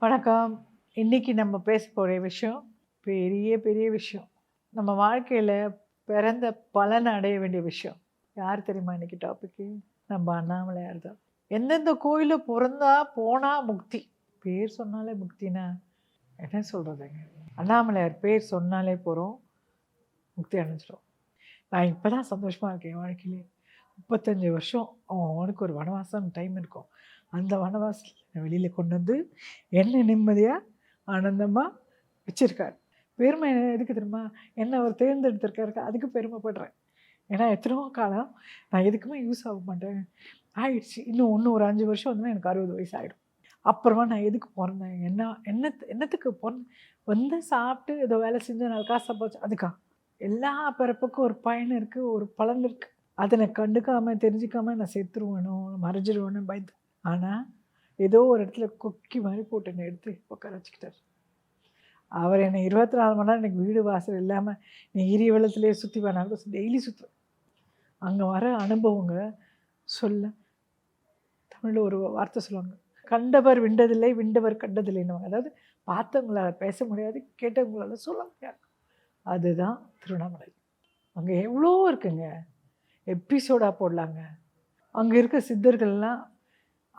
வணக்கம். இன்னைக்கு நம்ம பேச போகிற விஷயம் பெரிய பெரிய விஷயம். நம்ம வாழ்க்கையில் பிறந்த பலன் அடைய வேண்டிய விஷயம். யார் தெரியுமா இன்னைக்கு டாபிக்கு? நம்ம அண்ணாமலையார் தான். எந்தெந்த கோயிலில் பிறந்தா போனால் முக்தி. பேர் சொன்னாலே முக்தினா என்ன சொல்கிறதுங்க? அண்ணாமலையார் பேர் சொன்னாலே போகிறோம், முக்தி அடைஞ்சிடும். நான் இப்போ தான் சந்தோஷமாக இருக்கேன் என் வாழ்க்கையிலே. 35 வருஷம் அவனுக்கு ஒரு வனவாசம் டைம் இருக்கும். அந்த வனவாசத்தில் வெளியில் கொண்டு வந்து என்ன நிம்மதியாக ஆனந்தமாக வச்சுருக்கார். பெருமை எதுக்கு தெரியுமா? என்ன அவர் தேர்ந்தெடுத்திருக்காரு, அதுக்கு பெருமைப்படுறேன். ஏன்னா எத்தனையோ காலம் நான் எதுக்குமே யூஸ் ஆக மாட்டேன் ஆயிடுச்சு. இன்னும் ஒரு 5 வருஷம் வந்து எனக்கு 60 வயசு ஆகிடும். அப்புறமா நான் எதுக்கு பிறந்தேன், என்னத்துக்கு வந்து சாப்பிட்டு ஏதோ வேலை செஞ்சு 4 காசு சம்பாதிச்சு அதுக்கா? எல்லா பிறப்புக்கும் ஒரு பயன் இருக்குது, ஒரு பலன் இருக்குது. அதை நான் கண்டுக்காமல் தெரிஞ்சுக்காமல் நான் செத்துருவேனோ மறைஞ்சிருவேனோ பயந்து. ஆனால் ஏதோ ஒரு இடத்துல கொக்கி மாதிரி போட்டு என்னை எடுத்து உட்கார வச்சுக்கிட்டார். அவர் என்னை 24 மணி நேரம் எனக்கு வீடு வாசல் இல்லாமல் நீ வெள்ளத்துலேயே சுற்றி வேணா கூட டெய்லி சுற்றுவேன். அங்கே வர அனுபவங்க சொல்ல. தமிழில் ஒரு வார்த்தை சொல்லுவாங்க, கண்டவர் விண்டதில்லை விண்டவர் கண்டதில்லைன்னு. அதாவது பார்த்தவங்களால் பேச முடியாது, கேட்டவங்களால சொல்ல முடியாது. அதுதான் திருவண்ணாமலை. அங்கே எவ்வளோ இருக்குங்க, எபிசோடாக போடலாங்க. அங்கே இருக்க சித்தர்கள்லாம்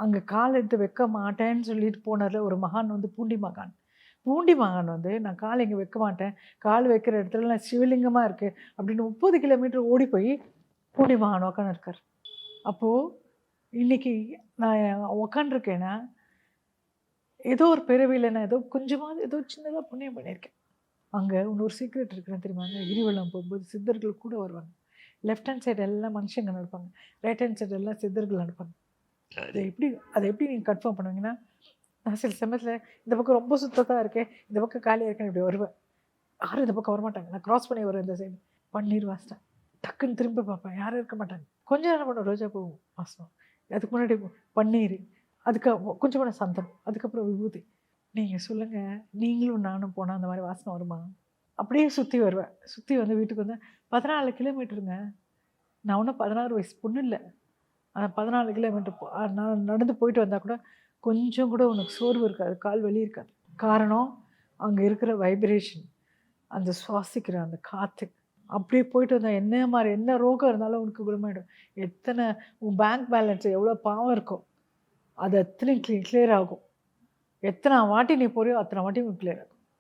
அங்கே கால் எடுத்து வைக்க மாட்டேன்னு சொல்லிட்டு போனார்ல ஒரு மகான் வந்து பூண்டி மகான் வந்து நான் கால் இங்கே வைக்க மாட்டேன், கால் வைக்கிற இடத்துல நான் சிவலிங்கமாக இருக்குது அப்படின்னு 30 கிலோமீட்டர் ஓடி போய் பூண்டி மகான் உக்காந்து இருக்கார். அப்போது இன்றைக்கி நான் உக்காண்டிருக்கேன்னா ஏதோ ஒரு பிறவியில் நான் ஏதோ கொஞ்சமாவது ஏதோ சின்னதாக புண்ணியம் பண்ணியிருக்கேன். அங்கே இன்னொரு சீக்ரெட் இருக்குன்னு தெரியுமாங்க? கிரிவலம் போகும்போது சித்தர்கள் கூட வருவாங்க. லெஃப்ட் ஹேண்ட் சைடு எல்லாம் மனுஷங்க நடப்பாங்க, ரைட் ஹேண்ட் சைடு எல்லாம் சித்தர்கள் நடப்பாங்க. அதை எப்படி நீங்கள் கன்ஃபார்ம் பண்ணுவீங்கன்னா, நான் சில சமயத்தில் இந்த பக்கம் ரொம்ப சுத்தத்தான் இருக்கேன், இந்த பக்கம் காலியாக இருக்கேன், இப்படி வருவேன். யாரும் இந்த பக்கம் வரமாட்டாங்க. நான் க்ராஸ் பண்ணி வருவேன் இந்த சைடு. பன்னீர் வாசனை டக்குன்னு திரும்ப பார்ப்பேன், யாரும் இருக்க மாட்டாங்க. கொஞ்ச நேரம் பண்ண ரோஜா பூ வாசனம், அதுக்கு முன்னாடி பன்னீர், அதுக்கு கொஞ்சம் கூட சந்தனம், அதுக்கப்புறம் விபூதி. நீங்கள் சொல்லுங்கள், நீங்களும் நானும் போனால் அந்த மாதிரி வாசனை வருமா? அப்படியே சுற்றி வருவேன். சுற்றி வந்து வீட்டுக்கு வந்து 14 கிலோமீட்டருங்க. நான் ஒன்றும் 16 வயசு பொண்ணு இல்லை. ஆனால் 14 கிலோமீட்டர் நான் நடந்து போயிட்டு வந்தால் கூட கொஞ்சம் கூட உனக்கு சோர்வு இருக்காது, கால் வலி இருக்காது. காரணம் அங்கே இருக்கிற வைப்ரேஷன், அந்த சுவாசிக்கிற அந்த காற்று. அப்படியே போயிட்டு வந்தால் என்ன ரோகம் இருந்தாலும் உனக்கு குணமாயிடும். எத்தனை உன் பேங்க் பேலன்ஸ் எவ்வளோ பாவம் இருக்கும் அது அத்தனை கிளியர் ஆகும். எத்தனை வாட்டி நீ போறியோ அத்தனை வாட்டி உனக்கு கிளியர் ஆகும்.